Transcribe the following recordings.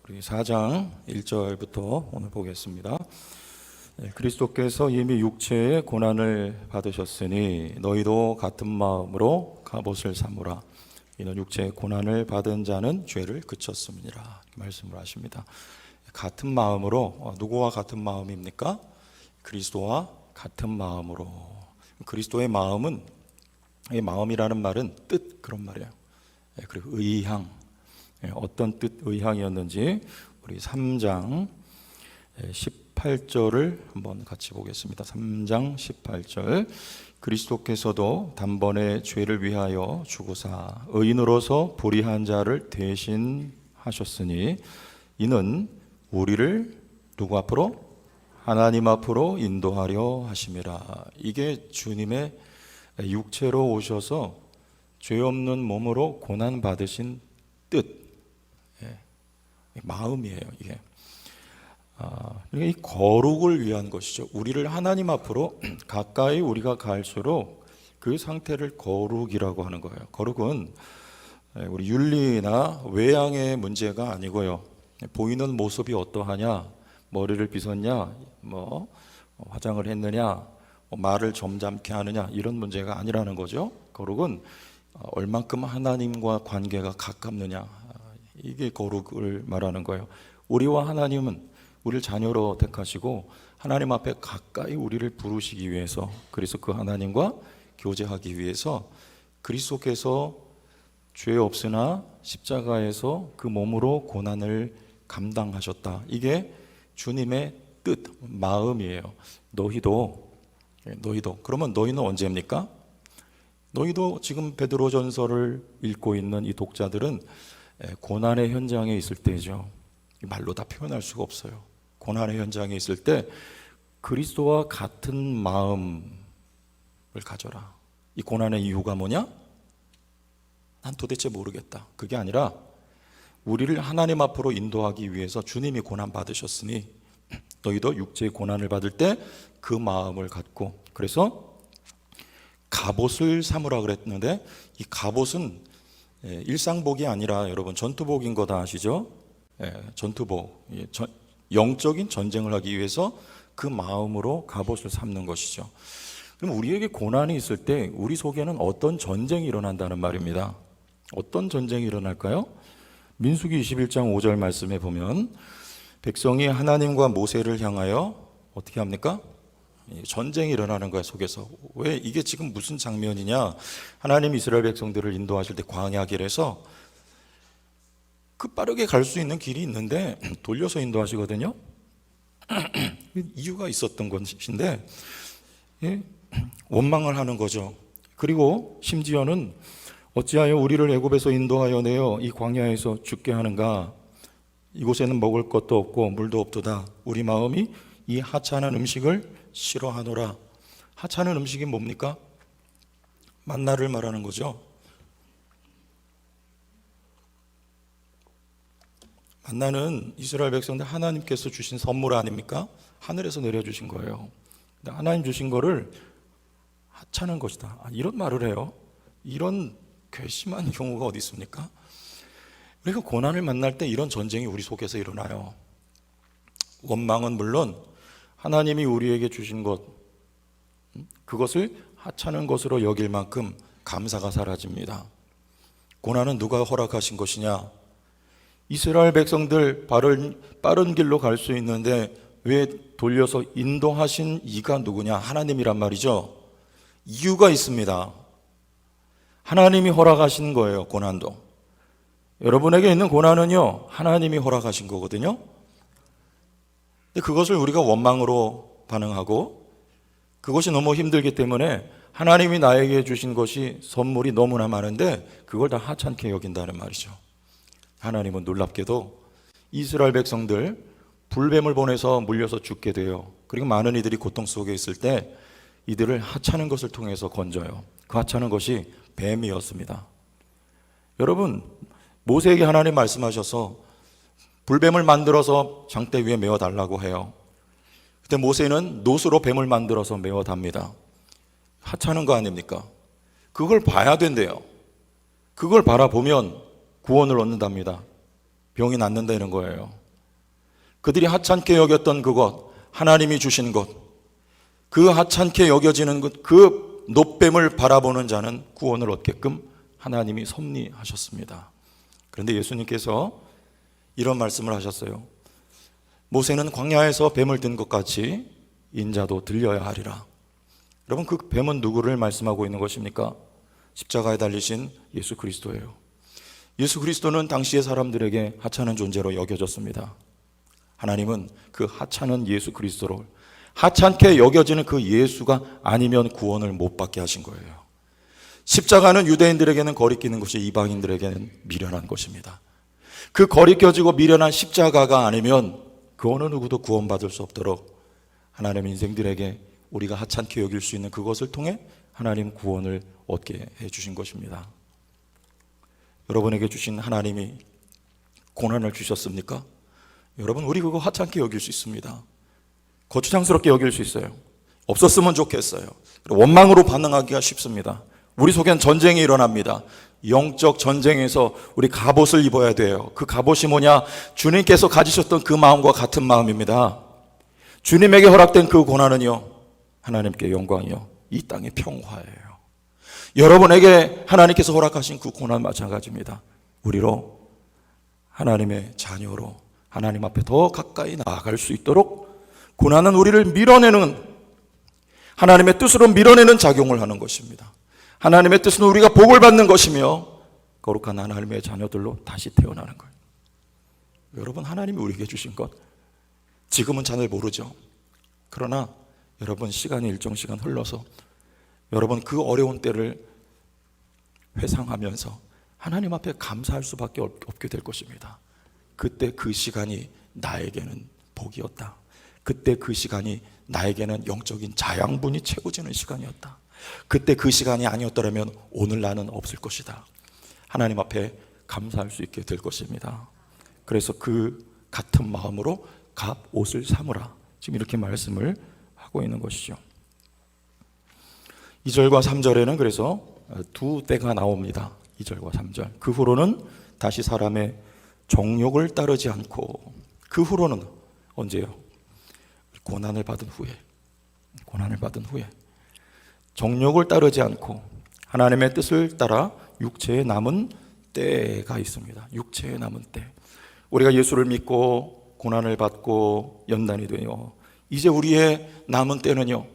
우리 4장 1절부터 오늘 보겠습니다. 그리스도께서 이미 육체의 고난을 받으셨으니 너희도 같은 마음으로 갑옷을 삼으라. 이는 육체의 고난을 받은 자는 죄를 그쳤음이니라. 이렇게 말씀을 하십니다. 같은 마음으로, 누구와 같은 마음입니까? 그리스도와 같은 마음으로. 그리스도의 마음은, 이 마음이라는 말은 뜻, 그런 말이에요. 그리고 의향, 어떤 뜻 의향이었는지 우리 3장 18절을 한번 같이 보겠습니다. 3장 18절. 그리스도께서도 단번에 죄를 위하여 죽으사 의인으로서 불의한 자를 대신하셨으니 이는 우리를 누구 앞으로? 하나님 앞으로 인도하려 하심이라. 이게 주님의 육체로 오셔서 죄 없는 몸으로 고난 받으신 뜻, 마음이에요. 이게 이 거룩을 위한 것이죠. 우리를 하나님 앞으로 가까이 우리가 갈수록 그 상태를 거룩이라고 하는 거예요. 거룩은 우리 윤리나 외양의 문제가 아니고요. 보이는 모습이 어떠하냐, 머리를 빗었냐, 화장을 했느냐, 말을 점잖게 하느냐, 이런 문제가 아니라는 거죠. 거룩은 얼만큼 하나님과 관계가 가깝느냐, 이게 거룩을 말하는 거예요. 우리와 하나님은 우리를 자녀로 택하시고 하나님 앞에 가까이 우리를 부르시기 위해서, 그래서 그 하나님과 교제하기 위해서 그리스도께서 죄 없으나 십자가에서 그 몸으로 고난을 감당하셨다. 이게 주님의 뜻, 마음이에요. 너희도 그러면 너희는 언제입니까? 너희도 지금 베드로전서를 읽고 있는 이 독자들은 고난의 현장에 있을 때죠. 말로 다 표현할 수가 없어요. 고난의 현장에 있을 때 그리스도와 같은 마음을 가져라. 이 고난의 이유가 뭐냐? 난 도대체 모르겠다. 그게 아니라 우리를 하나님 앞으로 인도하기 위해서 주님이 고난 받으셨으니 너희도 육체의 고난을 받을 때 그 마음을 갖고, 그래서 갑옷을 삼으라 그랬는데 이 갑옷은 일상복이 아니라 여러분 전투복인 거 다 아시죠? 전투복, 영적인 전쟁을 하기 위해서 그 마음으로 갑옷을 삼는 것이죠. 그럼 우리에게 고난이 있을 때 우리 속에는 어떤 전쟁이 일어난다는 말입니다. 어떤 전쟁이 일어날까요? 민수기 21장 5절 말씀에 보면 백성이 하나님과 모세를 향하여 어떻게 합니까? 전쟁이 일어나는 거야, 속에서. 왜 이게 지금 무슨 장면이냐? 하나님 이스라엘 백성들을 인도하실 때 광야 길에서 빠르게 갈 수 있는 길이 있는데 돌려서 인도하시거든요. 이유가 있었던 것인데 원망을 하는 거죠. 그리고 심지어는 어찌하여 우리를 애굽에서 인도하여 내어 이 광야에서 죽게 하는가? 이곳에는 먹을 것도 없고 물도 없도다. 우리 마음이 이 하찮은 음식을 싫어하노라. 하찮은 음식이 뭡니까? 만나를 말하는 거죠. 만나는 이스라엘 백성들 하나님께서 주신 선물 아닙니까? 하늘에서 내려주신 거예요. 근데 하나님 주신 거를 하찮은 것이다, 이런 말을 해요. 이런 괘씸한 경우가 어디 있습니까? 우리가 고난을 만날 때 이런 전쟁이 우리 속에서 일어나요. 원망은 물론 하나님이 우리에게 주신 것, 그것을 하찮은 것으로 여길 만큼 감사가 사라집니다. 고난은 누가 허락하신 것이냐? 이스라엘 백성들 빠른 길로 갈 수 있는데 왜 돌려서 인도하신 이가 누구냐? 하나님이란 말이죠. 이유가 있습니다. 하나님이 허락하신 거예요. 고난도. 여러분에게 있는 고난은요, 하나님이 허락하신 거거든요. 근데 그것을 우리가 원망으로 반응하고 그것이 너무 힘들기 때문에 하나님이 나에게 주신 것이 선물이 너무나 많은데 그걸 다 하찮게 여긴다는 말이죠. 하나님은 놀랍게도 이스라엘 백성들 불뱀을 보내서 물려서 죽게 돼요. 그리고 많은 이들이 고통 속에 있을 때 이들을 하찮은 것을 통해서 건져요. 그 하찮은 것이 뱀이었습니다. 여러분, 모세에게 하나님 말씀하셔서 불뱀을 만들어서 장대 위에 메어달라고 해요. 그때 모세는 놋으로 뱀을 만들어서 메어답니다. 하찮은 거 아닙니까? 그걸 봐야 된대요. 그걸 바라보면 구원을 얻는답니다. 병이 낫는다는 거예요. 그들이 하찮게 여겼던 그것, 하나님이 주신 것, 그 하찮게 여겨지는 것, 그 노뱀을 바라보는 자는 구원을 얻게끔 하나님이 섭리하셨습니다. 그런데 예수님께서 이런 말씀을 하셨어요. 모세는 광야에서 뱀을 든 것 같이 인자도 들려야 하리라. 여러분, 그 뱀은 누구를 말씀하고 있는 것입니까? 십자가에 달리신 예수 그리스도예요. 예수 그리스도는 당시의 사람들에게 하찮은 존재로 여겨졌습니다. 하나님은 그 하찮은 예수 그리스도를 하찮게 여겨지는 그 예수가 아니면 구원을 못 받게 하신 거예요. 십자가는 유대인들에게는 거리끼는 것이 이방인들에게는 미련한 것입니다. 그 거리껴지고 미련한 십자가가 아니면 그 어느 누구도 구원받을 수 없도록 하나님의 인생들에게 우리가 하찮게 여길 수 있는 그것을 통해 하나님 구원을 얻게 해주신 것입니다. 여러분에게 주신 하나님이 고난을 주셨습니까? 여러분, 우리 그거 하찮게 여길 수 있습니다. 거추장스럽게 여길 수 있어요. 없었으면 좋겠어요. 원망으로 반응하기가 쉽습니다. 우리 속엔 전쟁이 일어납니다. 영적 전쟁에서 우리 갑옷을 입어야 돼요. 그 갑옷이 뭐냐? 주님께서 가지셨던 그 마음과 같은 마음입니다. 주님에게 허락된 그 고난은요, 하나님께 영광이요, 이 땅의 평화예요. 여러분에게 하나님께서 허락하신 그 고난 마찬가지입니다. 우리로 하나님의 자녀로 하나님 앞에 더 가까이 나아갈 수 있도록 고난은 우리를 밀어내는, 하나님의 뜻으로 밀어내는 작용을 하는 것입니다. 하나님의 뜻은 우리가 복을 받는 것이며 거룩한 하나님의 자녀들로 다시 태어나는 거예요. 여러분, 하나님이 우리에게 주신 것 지금은 잘 모르죠. 그러나 여러분, 시간이 일정 시간 흘러서 여러분 그 어려운 때를 회상하면서 하나님 앞에 감사할 수밖에 없게 될 것입니다. 그때 그 시간이 나에게는 복이었다. 그때 그 시간이 나에게는 영적인 자양분이 채워지는 시간이었다. 그때 그 시간이 아니었더라면 오늘 나는 없을 것이다. 하나님 앞에 감사할 수 있게 될 것입니다. 그래서 그 같은 마음으로 갑옷을 삼으라, 지금 이렇게 말씀을 하고 있는 것이죠. 2절과 3절에는 그래서 두 때가 나옵니다. 2절과 3절. 그 후로는 다시 사람의 정욕을 따르지 않고, 그 후로는 언제요? 고난을 받은 후에 정욕을 따르지 않고 하나님의 뜻을 따라 육체에 남은 때가 있습니다. 육체에 남은 때. 우리가 예수를 믿고 고난을 받고 연단이 되어 이제 우리의 남은 때는요,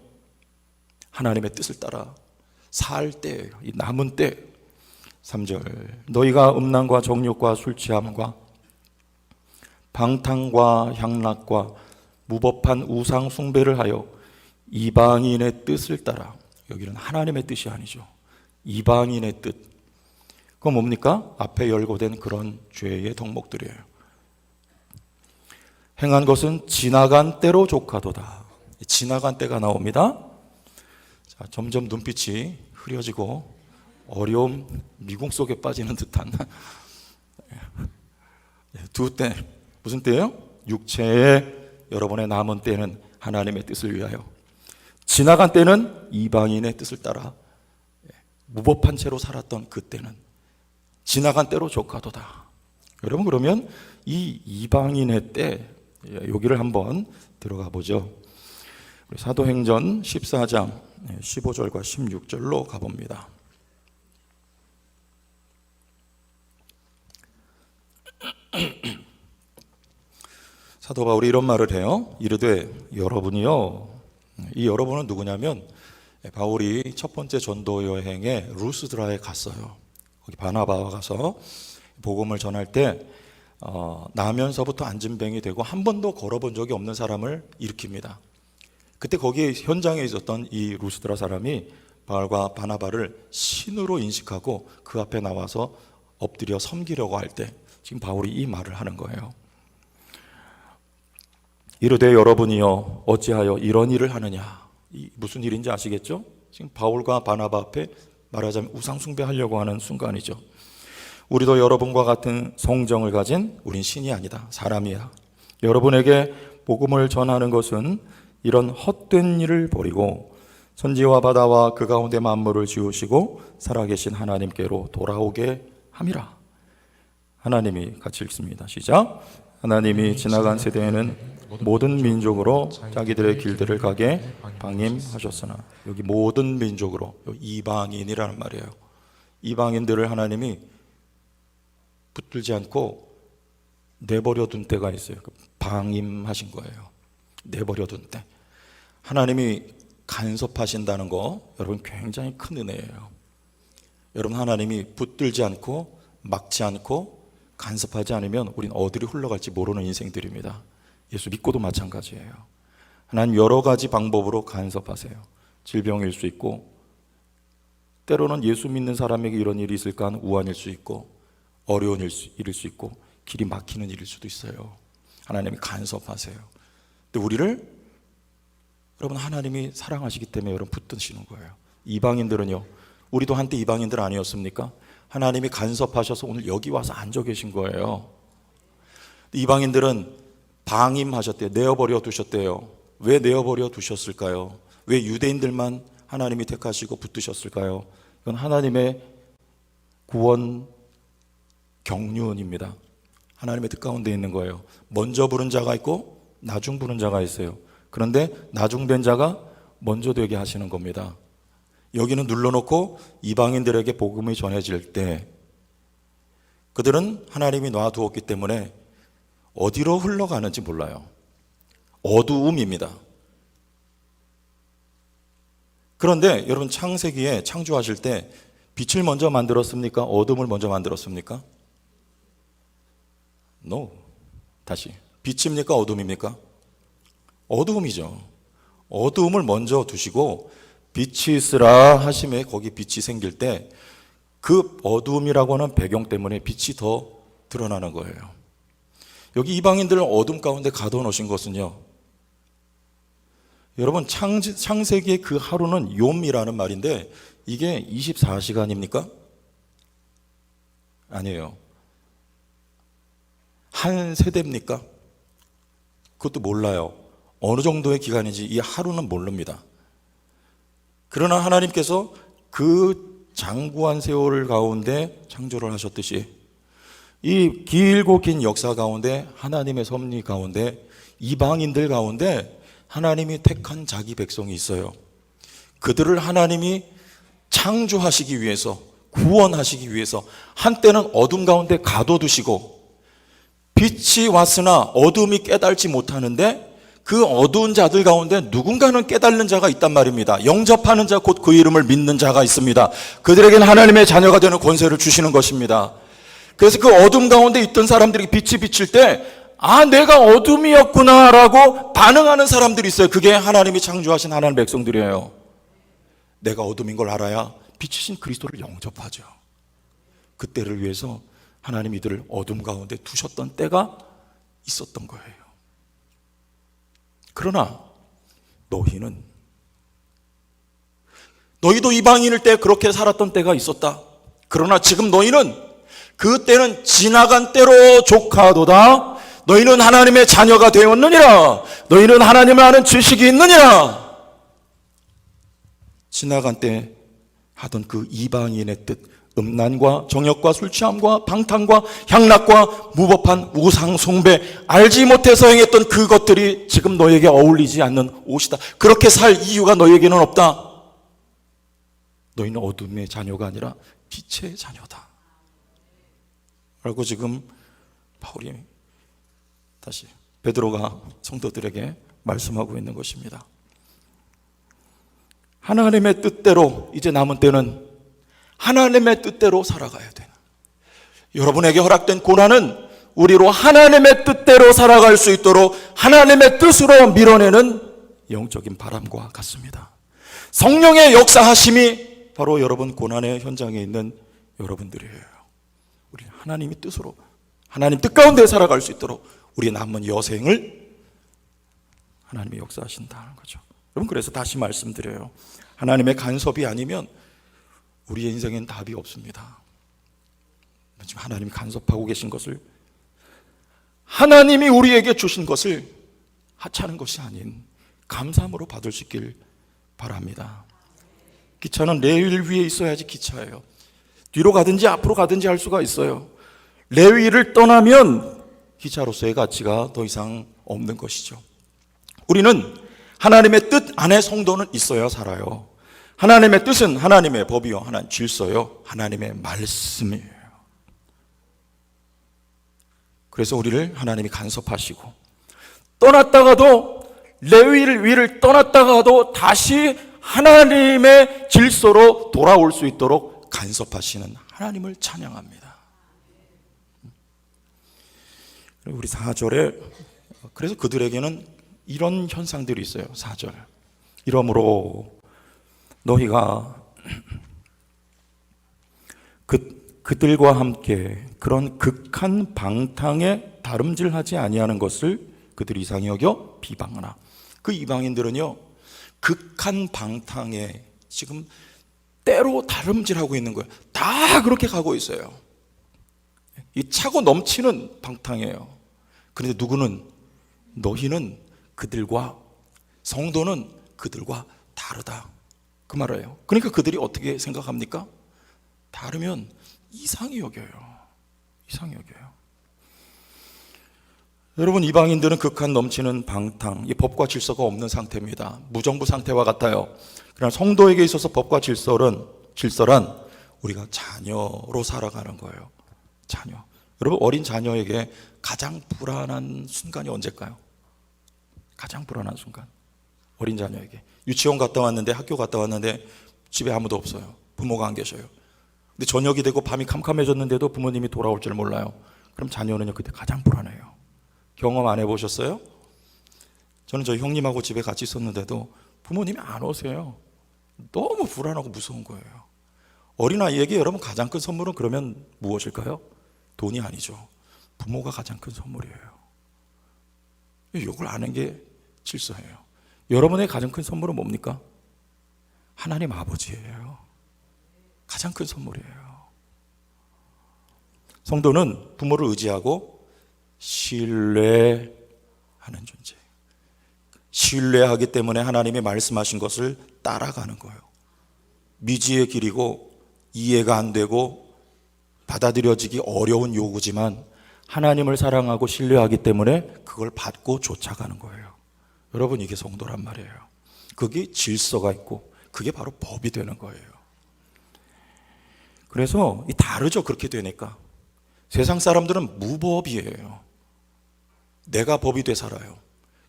하나님의 뜻을 따라 살 때예요. 이 남은 때. 3절. 너희가 음란과 정욕과 술 취함과 방탕과 향락과 무법한 우상 숭배를 하여 이방인의 뜻을 따라, 여기는 하나님의 뜻이 아니죠. 이방인의 뜻. 그건 뭡니까? 앞에 열거된 그런 죄의 덕목들이에요. 행한 것은 지나간 때로 족하도다. 지나간 때가 나옵니다. 자, 점점 눈빛이 흐려지고 어려움, 미궁 속에 빠지는 듯한 두 때. 무슨 때예요? 육체의 여러분의 남은 때는 하나님의 뜻을 위하여, 지나간 때는 이방인의 뜻을 따라 무법한 채로 살았던 그 때는 지나간 때로 족하도다. 여러분, 그러면 이 이방인의 때, 여기를 한번 들어가 보죠. 사도행전 14장 15절과 16절로 가봅니다. 사도 바울이 이런 말을 해요. 이르되 여러분이요. 이 여러분은 누구냐면, 바울이 첫 번째 전도 여행에 루스드라에 갔어요. 거기 바나바와 가서 복음을 전할 때 나면서부터 안진뱅이 되고 한 번도 걸어본 적이 없는 사람을 일으킵니다. 그때 거기에 현장에 있었던 이 루스드라 사람이 바울과 바나바를 신으로 인식하고 그 앞에 나와서 엎드려 섬기려고 할 때 지금 바울이 이 말을 하는 거예요. 이르되 여러분이요 어찌하여 이런 일을 하느냐. 이 무슨 일인지 아시겠죠? 지금 바울과 바나바 앞에 말하자면 우상 숭배하려고 하는 순간이죠. 우리도 여러분과 같은 성정을 가진, 우린 신이 아니다, 사람이야. 여러분에게 복음을 전하는 것은 이런 헛된 일을 버리고 천지와 바다와 그 가운데 만물을 지으시고 살아계신 하나님께로 돌아오게 함이라. 하나님이 같이 읽습니다. 시작. 하나님이 지나간 세대에는 모든 민족으로 자기들의 길들을 가게 방임하셨으나, 여기 모든 민족으로, 이방인이라는 말이에요. 이방인들을 하나님이 붙들지 않고 내버려 둔 때가 있어요. 방임하신 거예요. 내버려 둔 때. 하나님이 간섭하신다는 거 여러분 굉장히 큰 은혜예요. 여러분, 하나님이 붙들지 않고 막지 않고 간섭하지 않으면 우린 어디로 흘러갈지 모르는 인생들입니다. 예수 믿고도 마찬가지예요. 하나님 여러 가지 방법으로 간섭하세요. 질병일 수 있고, 때로는 예수 믿는 사람에게 이런 일이 있을까 하는 우환일 수 있고, 어려운 일일 수 있고, 길이 막히는 일일 수도 있어요. 하나님이 간섭하세요. 근데 우리를, 여러분, 하나님이 사랑하시기 때문에 여러분 붙드시는 거예요. 이방인들은요, 우리도 한때 이방인들 아니었습니까? 하나님이 간섭하셔서 오늘 여기 와서 앉아 계신 거예요. 이방인들은 방임하셨대요. 내어버려 두셨대요. 왜 내어버려 두셨을까요? 왜 유대인들만 하나님이 택하시고 붙드셨을까요? 이건 하나님의 구원 경륜입니다. 하나님의 뜻 가운데 있는 거예요. 먼저 부른 자가 있고 나중 부른 자가 있어요. 그런데 나중된 자가 먼저 되게 하시는 겁니다. 여기는 눌러놓고 이방인들에게 복음이 전해질 때 그들은 하나님이 놔두었기 때문에 어디로 흘러가는지 몰라요. 어두움입니다. 그런데 여러분, 창세기에 창조하실 때 빛을 먼저 만들었습니까? 어둠을 먼저 만들었습니까? No. 다시. 빛입니까? 어둠입니까? 어두움이죠. 어두움을 먼저 두시고 빛이 있으라 하심에 거기 빛이 생길 때 그 어두움이라고 하는 배경 때문에 빛이 더 드러나는 거예요. 여기 이방인들을 어둠 가운데 가둬놓으신 것은요, 여러분, 창세기의 그 하루는 욤이라는 말인데 이게 24시간입니까? 아니에요. 한 세대입니까? 그것도 몰라요. 어느 정도의 기간인지 이 하루는 모릅니다. 그러나 하나님께서 그 장구한 세월 가운데 창조를 하셨듯이 이 길고 긴 역사 가운데, 하나님의 섭리 가운데, 이방인들 가운데 하나님이 택한 자기 백성이 있어요. 그들을 하나님이 창조하시기 위해서, 구원하시기 위해서 한때는 어둠 가운데 가둬두시고, 빛이 왔으나 어둠이 깨달지 못하는데 그 어두운 자들 가운데 누군가는 깨닫는 자가 있단 말입니다. 영접하는 자, 곧 그 이름을 믿는 자가 있습니다. 그들에게는 하나님의 자녀가 되는 권세를 주시는 것입니다. 그래서 그 어둠 가운데 있던 사람들이 빛이 비칠 때, 아, 내가 어둠이었구나 라고 반응하는 사람들이 있어요. 그게 하나님이 창조하신 하나님의 백성들이에요. 내가 어둠인 걸 알아야 빛이신 그리스도를 영접하죠. 그때를 위해서 하나님 이들을 어둠 가운데 두셨던 때가 있었던 거예요. 그러나 너희도 이방인일 때 그렇게 살았던 때가 있었다. 그러나 지금 너희는 그 때는 지나간 때로 족하도다. 너희는 하나님의 자녀가 되었느니라. 너희는 하나님을 아는 지식이 있느니라. 지나간 때 하던 그 이방인의 뜻, 음란과 정욕과 술 취함과 방탕과 향락과 무법한 우상 숭배, 알지 못해서 행했던 그것들이 지금 너에게 어울리지 않는 옷이다. 그렇게 살 이유가 너에게는 없다. 너희는 어둠의 자녀가 아니라 빛의 자녀다 라고 지금 바울이, 다시 베드로가 성도들에게 말씀하고 있는 것입니다. 하나님의 뜻대로 이제 남은 때는 하나님의 뜻대로 살아가야 돼요. 여러분에게 허락된 고난은 우리로 하나님의 뜻대로 살아갈 수 있도록 하나님의 뜻으로 밀어내는 영적인 바람과 같습니다. 성령의 역사하심이 바로 여러분 고난의 현장에 있는 여러분들이에요. 우리 하나님의 뜻으로, 하나님 뜻 가운데 살아갈 수 있도록 우리 남은 여생을 하나님이 역사하신다는 거죠. 여러분, 그래서 다시 말씀드려요. 하나님의 간섭이 아니면 우리의 인생엔 답이 없습니다. 지금 하나님이 간섭하고 계신 것을, 하나님이 우리에게 주신 것을 하찮은 것이 아닌 감사함으로 받을 수 있길 바랍니다. 기차는 레일 위에 있어야지 기차예요. 뒤로 가든지 앞으로 가든지 할 수가 있어요. 레위를 떠나면 기차로서의 가치가 더 이상 없는 것이죠. 우리는 하나님의 뜻 안에 성도는 있어야 살아요. 하나님의 뜻은 하나님의 법이요, 하나님 질서요, 하나님의 말씀이에요. 그래서 우리를 하나님이 간섭하시고, 떠났다가도 레위를 위를 떠났다가도 다시 하나님의 질서로 돌아올 수 있도록 간섭하시는 하나님을 찬양합니다. 우리 4절에 그래서 그들에게는 이런 현상들이 있어요. 4절. 이러므로 너희가 그들과 함께 그런 극한 방탕에 다름질하지 아니하는 것을 그들이 이상히 여겨 비방하나. 그 이방인들은요, 극한 방탕에 지금 때로 다름질하고 있는 거예요. 다 그렇게 가고 있어요. 이 차고 넘치는 방탕이에요. 그런데 누구는, 너희는 그들과, 성도는 그들과 다르다, 그 말이에요. 그러니까 그들이 어떻게 생각합니까? 다르면 이상히 여겨요. 이상히 여겨요. 여러분, 이방인들은 극한 넘치는 방탕, 이 법과 질서가 없는 상태입니다. 무정부 상태와 같아요. 그러나 성도에게 있어서 법과 질서란 우리가 자녀로 살아가는 거예요. 자녀. 여러분, 어린 자녀에게 가장 불안한 순간이 언제일까요? 가장 불안한 순간. 어린 자녀에게. 유치원 갔다 왔는데, 학교 갔다 왔는데 집에 아무도 없어요. 부모가 안 계셔요. 근데 저녁이 되고 밤이 캄캄해졌는데도 부모님이 돌아올 줄 몰라요. 그럼 자녀는요, 그때 가장 불안해요. 경험 안 해보셨어요? 저는 저희 형님하고 집에 같이 있었는데도 부모님이 안 오세요. 너무 불안하고 무서운 거예요. 어린아이에게 여러분 가장 큰 선물은 그러면 무엇일까요? 돈이 아니죠. 부모가 가장 큰 선물이에요. 이걸 아는 게 질서예요. 여러분의 가장 큰 선물은 뭡니까? 하나님 아버지예요. 가장 큰 선물이에요. 성도는 부모를 의지하고 신뢰하는 존재. 신뢰하기 때문에 하나님이 말씀하신 것을 따라가는 거예요. 미지의 길이고 이해가 안 되고 받아들여지기 어려운 요구지만 하나님을 사랑하고 신뢰하기 때문에 그걸 받고 쫓아가는 거예요. 여러분, 이게 성도란 말이에요. 그게 질서가 있고 그게 바로 법이 되는 거예요. 그래서 다르죠. 그렇게 되니까 세상 사람들은 무법이에요. 내가 법이 돼 살아요.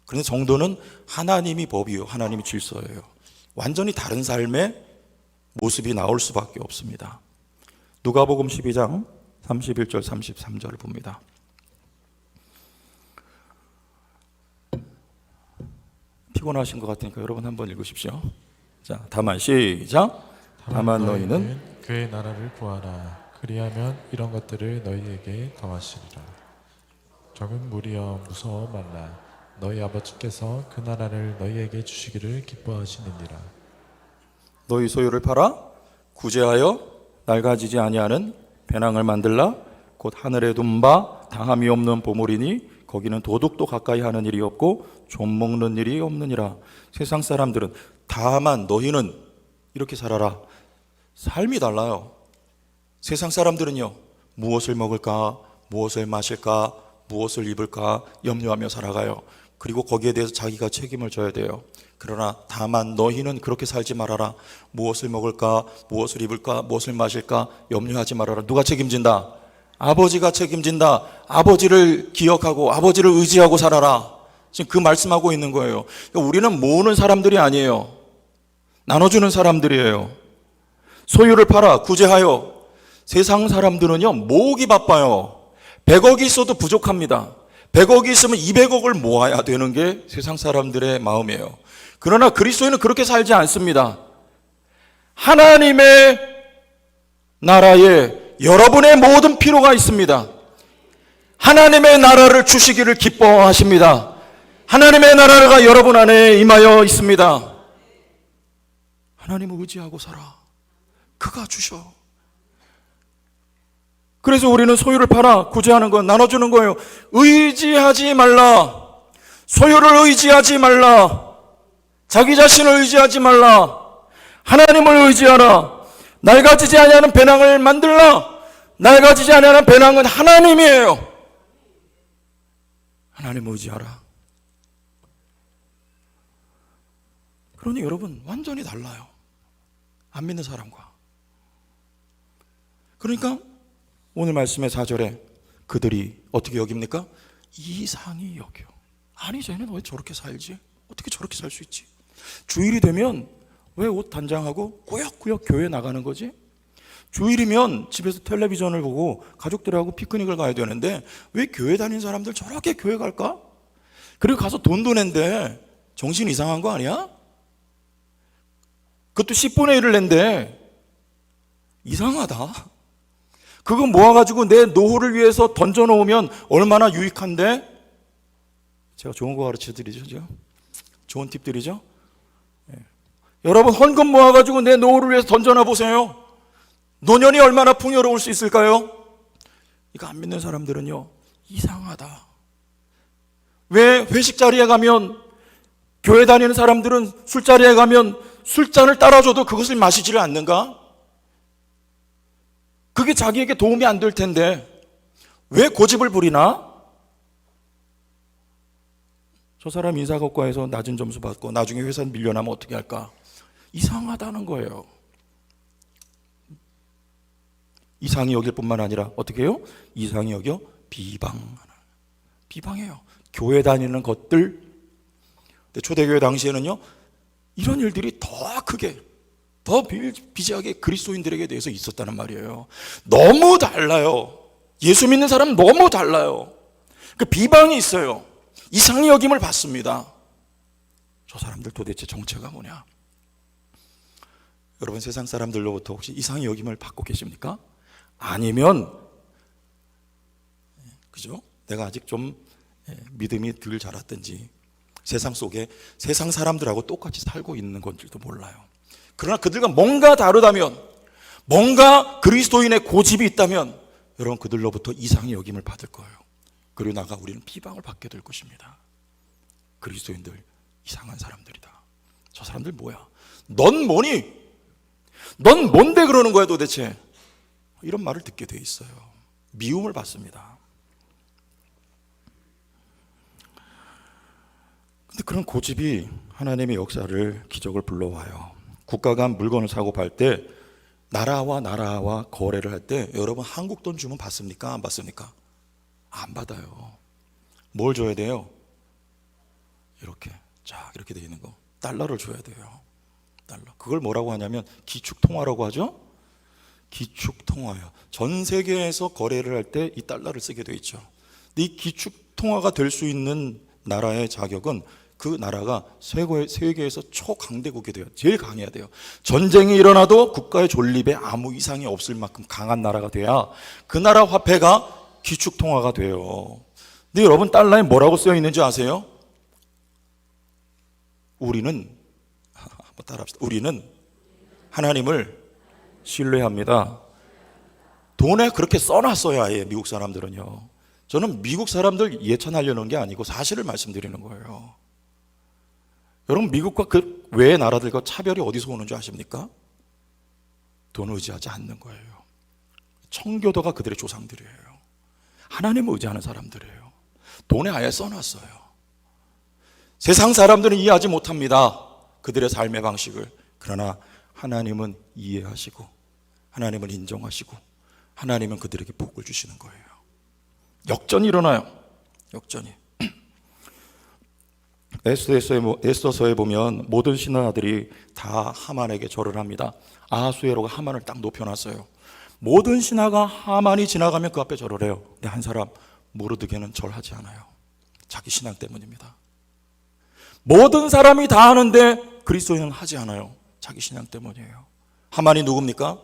그런데 성도는 하나님이 법이요, 하나님이 질서예요. 완전히 다른 삶의 모습이 나올 수밖에 없습니다. 누가복음 12장 31절 33절을 봅니다. 피곤하신 것 같으니까 여러분 한번 읽으십시오. 자, 다만 시작. 다만 너희는 그의 나라를 구하라. 그리하면 이런 것들을 너희에게 더하시리라. 적은 무리여 무서워 말라. 너희 아버지께서 그 나라를 너희에게 주시기를 기뻐하시느니라. 너희 소유를 팔아 구제하여 낡아지지 아니하는 배낭을 만들라. 곧 하늘에 둔 바 당함이 없는 보물이니 거기는 도둑도 가까이 하는 일이 없고 좀 먹는 일이 없느니라. 세상 사람들은 다만 너희는 이렇게 살아라. 삶이 달라요. 세상 사람들은요, 무엇을 먹을까, 무엇을 마실까, 무엇을 입을까 염려하며 살아가요. 그리고 거기에 대해서 자기가 책임을 져야 돼요. 그러나 다만 너희는 그렇게 살지 말아라. 무엇을 먹을까, 무엇을 입을까, 무엇을 마실까 염려하지 말아라. 누가 책임진다? 아버지가 책임진다. 아버지를 기억하고 아버지를 의지하고 살아라. 지금 그 말씀하고 있는 거예요. 우리는 모으는 사람들이 아니에요. 나눠주는 사람들이에요. 소유를 팔아 구제하여. 세상 사람들은요, 모으기 바빠요. 100억이 있어도 부족합니다. 100억이 있으면 200억을 모아야 되는 게 세상 사람들의 마음이에요. 그러나 그리스도인은 그렇게 살지 않습니다. 하나님의 나라에 여러분의 모든 필요가 있습니다. 하나님의 나라를 주시기를 기뻐하십니다. 하나님의 나라가 여러분 안에 임하여 있습니다. 하나님을 의지하고 살아. 그가 주셔. 그래서 우리는 소유를 팔아 구제하는 건 나눠주는 거예요. 의지하지 말라. 소유를 의지하지 말라. 자기 자신을 의지하지 말라. 하나님을 의지하라. 낡아지지 아니하는 배낭을 만들라. 낡아지지 않는 배낭은 하나님이에요. 하나님 의지하라. 그러니 여러분 완전히 달라요. 안 믿는 사람과. 그러니까 오늘 말씀의 4절에 그들이 어떻게 여깁니까? 이상히 여겨. 아니 쟤는 왜 저렇게 살지? 어떻게 저렇게 살 수 있지? 주일이 되면 왜 옷 단장하고 꾸역꾸역 교회 나가는 거지? 주일이면 집에서 텔레비전을 보고 가족들하고 피크닉을 가야 되는데 왜 교회 다니는 사람들 저렇게 교회 갈까? 그리고 가서 돈도 낸대. 정신 이상한 거 아니야? 그것도 10분의 1을 낸대. 이상하다. 그거 모아가지고 내 노후를 위해서 던져놓으면 얼마나 유익한데? 제가 좋은 거 가르쳐드리죠. 좋은 팁들이죠. 네. 여러분 헌금 모아가지고 내 노후를 위해서 던져놔 보세요. 노년이 얼마나 풍요로울 수 있을까요? 이거 안 믿는 사람들은요, 이상하다. 왜 회식 자리에 가면, 교회 다니는 사람들은 술자리에 가면 술잔을 따라줘도 그것을 마시지를 않는가? 그게 자기에게 도움이 안 될 텐데 왜 고집을 부리나? 저 사람 인사고과에서 낮은 점수 받고 나중에 회사 밀려나면 어떻게 할까? 이상하다는 거예요. 이상히 여길 뿐만 아니라 어떻게 해요? 이상히 여겨 비방하는. 비방해요. 교회 다니는 것들. 근데 초대교회 당시에는요, 이런 일들이 더 크게, 더 비지하게 그리스도인들에게 대해서 있었다는 말이에요. 너무 달라요. 예수 믿는 사람은 너무 달라요. 그 비방이 있어요. 이상히 여김을 받습니다. 저 사람들 도대체 정체가 뭐냐? 여러분 세상 사람들로부터 혹시 이상히 여김을 받고 계십니까? 아니면 그죠? 내가 아직 좀 믿음이 덜 자랐든지 세상 속에 세상 사람들하고 똑같이 살고 있는 건지도 몰라요. 그러나 그들과 뭔가 다르다면, 뭔가 그리스도인의 고집이 있다면 여러분 그들로부터 이상히 여김을 받을 거예요. 그리고 나가 우리는 비방을 받게 될 것입니다. 그리스도인들 이상한 사람들이다. 저 사람들 뭐야? 넌 뭐니? 넌 뭔데 그러는 거야 도대체? 이런 말을 듣게 돼 있어요. 미움을 받습니다. 근데 그런 고집이 하나님의 역사를, 기적을 불러와요. 국가가 물건을 사고 팔 때 나라와 거래를 할 때 여러분 한국 돈 주면 받습니까? 안 받습니까? 안 받아요. 뭘 줘야 돼요? 이렇게 쫙 이렇게 돼 있는 거 달러를 줘야 돼요. 달러. 그걸 뭐라고 하냐면 기축통화라고 하죠. 기축통화요. 전 세계에서 거래를 할 때 이 달러를 쓰게 돼 있죠. 근데 이 기축통화가 될 수 있는 나라의 자격은 그 나라가 세계에서 초강대국이 돼요. 제일 강해야 돼요. 전쟁이 일어나도 국가의 존립에 아무 이상이 없을 만큼 강한 나라가 돼야 그 나라 화폐가 기축통화가 돼요. 근데 여러분 달러에 뭐라고 쓰여 있는지 아세요? 우리는 한번 따라합시다. 우리는 하나님을 신뢰합니다. 돈에 그렇게 써놨어요. 아예 미국 사람들은요. 저는 미국 사람들 예찬하려는 게 아니고 사실을 말씀드리는 거예요. 여러분 미국과 그 외의 나라들과 차별이 어디서 오는 줄 아십니까? 돈을 의지하지 않는 거예요. 청교도가 그들의 조상들이에요. 하나님을 의지하는 사람들이에요. 돈에 아예 써놨어요. 세상 사람들은 이해하지 못합니다. 그들의 삶의 방식을. 그러나 하나님은 이해하시고 하나님은 인정하시고 하나님은 그들에게 복을 주시는 거예요. 역전이 일어나요. 역전이. 에스더서에 보면 모든 신하들이 다 하만에게 절을 합니다. 아하수에로가 하만을 딱 높여놨어요. 모든 신하가 하만이 지나가면 그 앞에 절을 해요. 근데 한 사람 모르드게는 절하지 않아요. 자기 신앙 때문입니다. 모든 사람이 다 하는데 그리스도인은 하지 않아요. 자기 신앙 때문이에요. 하만이 누굽니까?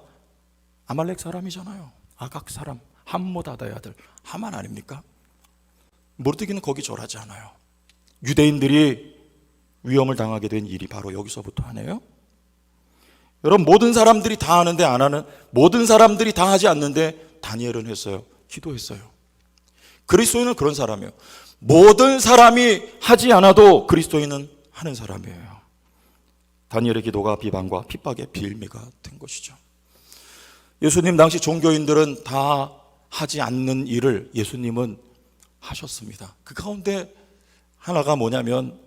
아말렉 사람이잖아요. 아각 사람, 함모다다의 아들 하만 아닙니까? 모르드게는 거기 절하지 않아요. 유대인들이 위험을 당하게 된 일이 바로 여기서부터 하네요. 여러분 모든 사람들이 다 하는데 안 하는, 모든 사람들이 다 하지 않는데 다니엘은 했어요. 기도했어요. 그리스도인은 그런 사람이에요. 모든 사람이 하지 않아도 그리스도인은 하는 사람이에요. 다니엘의 기도가 비방과 핍박의 빌미가 된 것이죠. 예수님 당시 종교인들은 다 하지 않는 일을 예수님은 하셨습니다. 그 가운데 하나가 뭐냐면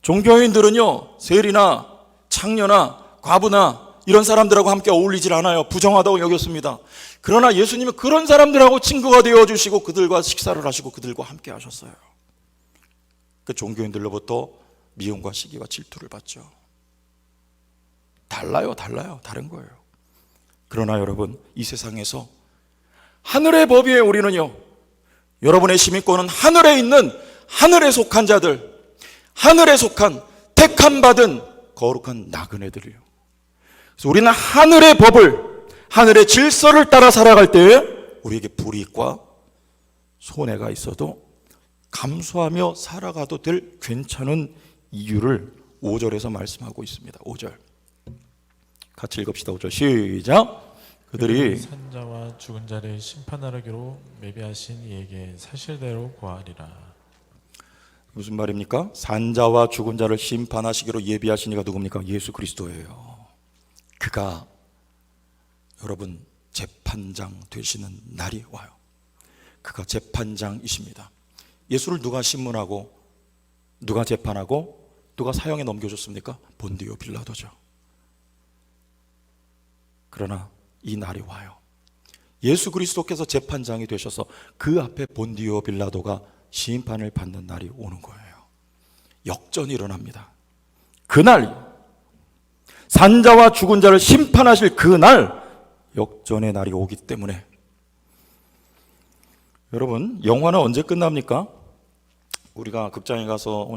종교인들은요, 세리나 창녀나 과부나 이런 사람들하고 함께 어울리질 않아요. 부정하다고 여겼습니다. 그러나 예수님은 그런 사람들하고 친구가 되어주시고 그들과 식사를 하시고 그들과 함께 하셨어요. 그 종교인들로부터 미움과 시기와 질투를 받죠. 달라요. 다른 거예요. 그러나 여러분, 이 세상에서 하늘의 법 위에 우리는요, 여러분의 시민권은 하늘에 있는, 하늘에 속한 자들, 하늘에 속한 택함 받은 거룩한 나그네들이에요. 그래서 우리는 하늘의 법을, 하늘의 질서를 따라 살아갈 때에 우리에게 불이익과 손해가 있어도 감수하며 살아가도 될 괜찮은 이유를 5절에서 말씀하고 있습니다. 5절 같이 읽읍시다. 5절 시작. 그들이 산자와 죽은 자를 심판하기로 매비하신 이에게 사실대로 고하리라. 무슨 말입니까? 산자와 죽은 자를 심판하시기로 예비하신 이가 누굽니까? 예수 그리스도예요. 그가 여러분 재판장 되시는 날이 와요. 그가 재판장이십니다. 예수를 누가 신문하고 누가 재판하고 누가 사형에 넘겨줬습니까? 본디오 빌라도죠. 그러나 이 날이 와요. 예수 그리스도께서 재판장이 되셔서 그 앞에 본디오 빌라도가 심판을 받는 날이 오는 거예요. 역전이 일어납니다. 그날 산자와 죽은 자를 심판하실 그날 역전의 날이 오기 때문에 여러분, 영화는 언제 끝납니까? 우리가 극장에 가서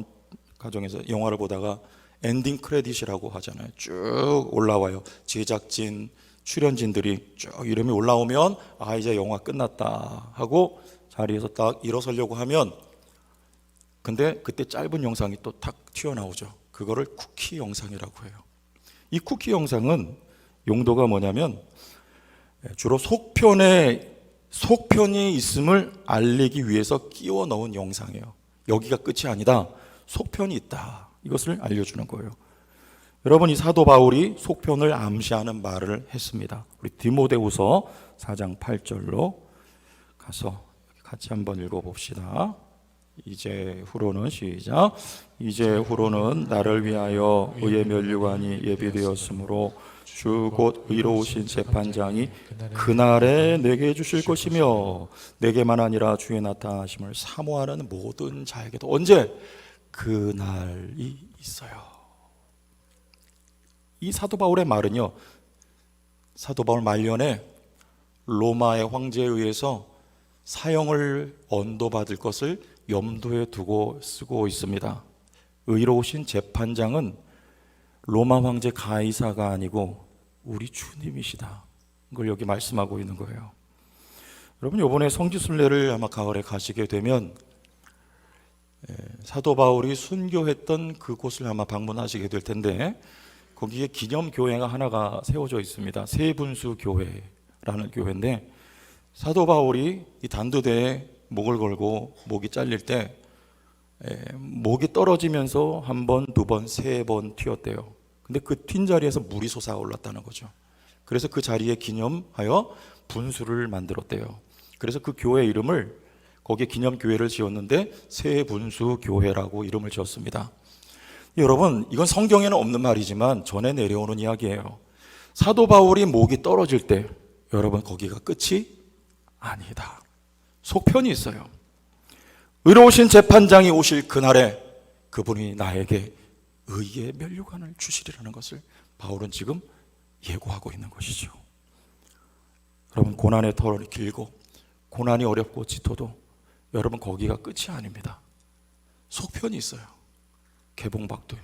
가정에서 영화를 보다가 엔딩 크레딧이라고 하잖아요. 쭉 올라와요. 제작진, 출연진들이 쭉 이름이 올라오면 아, 이제 영화 끝났다 하고 자리에서 딱 일어서려고 하면, 근데 그때 짧은 영상이 또 탁 튀어나오죠. 그거를 쿠키 영상이라고 해요. 이 쿠키 영상은 용도가 뭐냐면 주로 속편이 있음을 알리기 위해서 끼워 넣은 영상이에요. 여기가 끝이 아니다, 속편이 있다, 이것을 알려주는 거예요. 여러분, 이 사도 바울이 속편을 암시하는 말을 했습니다. 우리 디모데후서 4장 8절로 가서 같이 한번 읽어봅시다. 이제 후로는 시작. 이제 후로는 나를 위하여 의의 면류관이 예비되었으므로 주 곧 의로우신 재판장이 그날에 내게 주실 것이며 내게만 아니라 주의 나타나심을 사모하는 모든 자에게도. 언제? 그날이 있어요. 이 사도 바울의 말은요, 사도 바울 말년에 로마의 황제에 의해서 사형을 언도받을 것을 염두에 두고 쓰고 있습니다. 의로우신 재판장은 로마 황제 가이사가 아니고 우리 주님이시다, 이걸 여기 말씀하고 있는 거예요. 여러분, 이번에 성지순례를 아마 가을에 가시게 되면 사도 바울이 순교했던 그곳을 아마 방문하시게 될 텐데, 거기에 기념교회가 하나가 세워져 있습니다. 세분수 교회라는 교회인데, 사도 바울이 이 단두대에 목을 걸고 목이 잘릴 때 목이 떨어지면서 한 번, 두 번, 세 번 튀었대요. 근데 그 튄 자리에서 물이 솟아 올랐다는 거죠. 그래서 그 자리에 기념하여 분수를 만들었대요. 그래서 그 교회 이름을, 거기에 기념교회를 지었는데 세분수교회라고 이름을 지었습니다. 여러분, 이건 성경에는 없는 말이지만 전에 내려오는 이야기예요. 사도 바울이 목이 떨어질 때 여러분, 거기가 끝이 아니다. 속편이 있어요. 의로우신 재판장이 오실 그날에 그분이 나에게 의의 면류관을 주시리라는 것을 바울은 지금 예고하고 있는 것이죠. 여러분, 고난의 터널이 길고 고난이 어렵고 짙어도 여러분, 거기가 끝이 아닙니다. 속편이 있어요. 개봉박도요.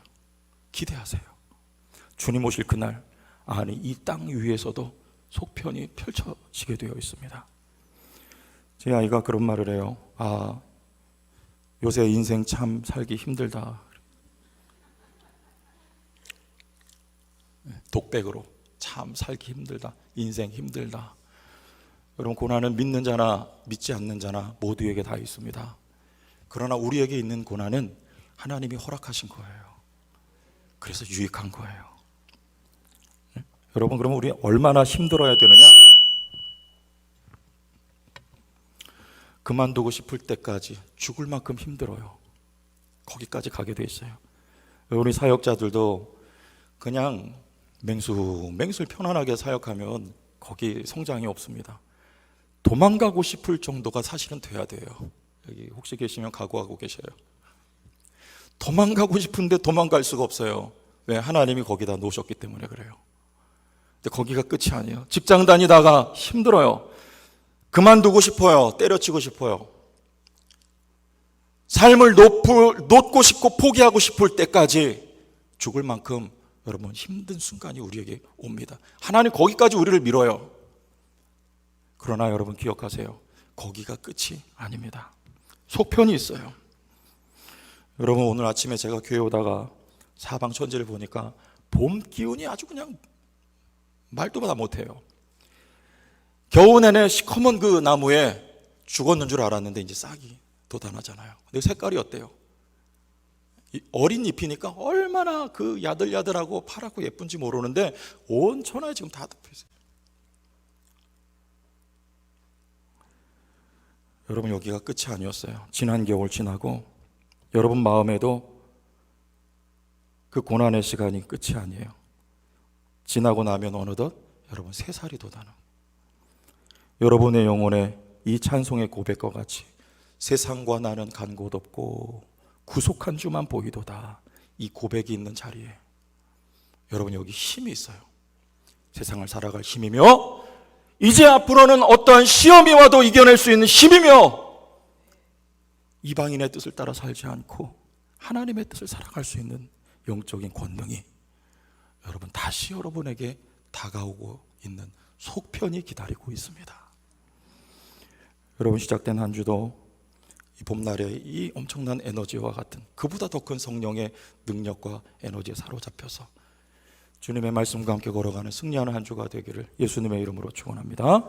기대하세요. 주님 오실 그날, 아니 이 땅 위에서도 속편이 펼쳐지게 되어 있습니다. 제 아이가 그런 말을 해요. 아, 요새 인생 참 살기 힘들다. 독백으로 참 살기 힘들다, 인생 힘들다. 여러분, 고난은 믿는 자나 믿지 않는 자나 모두에게 다 있습니다. 그러나 우리에게 있는 고난은 하나님이 허락하신 거예요. 그래서 유익한 거예요. 여러분, 그러면 우리 얼마나 힘들어야 되느냐? 그만두고 싶을 때까지 죽을 만큼 힘들어요. 거기까지 가게 돼 있어요. 우리 사역자들도 그냥 맹술 편안하게 사역하면 거기 성장이 없습니다. 도망가고 싶을 정도가 사실은 돼야 돼요. 여기 혹시 계시면 각오하고 계셔요. 도망가고 싶은데 도망갈 수가 없어요. 왜? 하나님이 거기다 놓으셨기 때문에 그래요. 근데 거기가 끝이 아니에요. 직장 다니다가 힘들어요. 그만두고 싶어요. 때려치고 싶어요. 삶을 놓고 싶고 포기하고 싶을 때까지 죽을 만큼 여러분 힘든 순간이 우리에게 옵니다. 하나님 거기까지 우리를 밀어요. 그러나 여러분 기억하세요. 거기가 끝이 아닙니다. 속편이 있어요. 여러분 오늘 아침에 제가 교회 오다가 사방 천지를 보니까 봄 기운이 아주 그냥 말도 다 못해요. 겨우 내내 시커먼 그 나무에 죽었는 줄 알았는데 이제 싹이 돋아나잖아요. 근데 색깔이 어때요? 어린 잎이니까 얼마나 그 야들야들하고 파랗고 예쁜지 모르는데 온 천하에 지금 다 덮여 있어요. 여러분 여기가 끝이 아니었어요. 지난 겨울 지나고 여러분 마음에도 그 고난의 시간이 끝이 아니에요. 지나고 나면 어느덧 여러분 새 살이 돋아나. 여러분의 영혼에 이 찬송의 고백과 같이 세상과 나는 간 곳 없고 구속한 주만 보이도다. 이 고백이 있는 자리에 여러분 여기 힘이 있어요. 세상을 살아갈 힘이며 이제 앞으로는 어떠한 시험이 와도 이겨낼 수 있는 힘이며 이방인의 뜻을 따라 살지 않고 하나님의 뜻을 살아갈 수 있는 영적인 권능이 여러분 다시 여러분에게 다가오고 있는 속편이 기다리고 있습니다. 여러분 시작된 한 주도 이 봄날에 이 엄청난 에너지와 같은 그보다 더 큰 성령의 능력과 에너지에 사로잡혀서 주님의 말씀과 함께 걸어가는 승리하는 한 주가 되기를 예수님의 이름으로 축원합니다.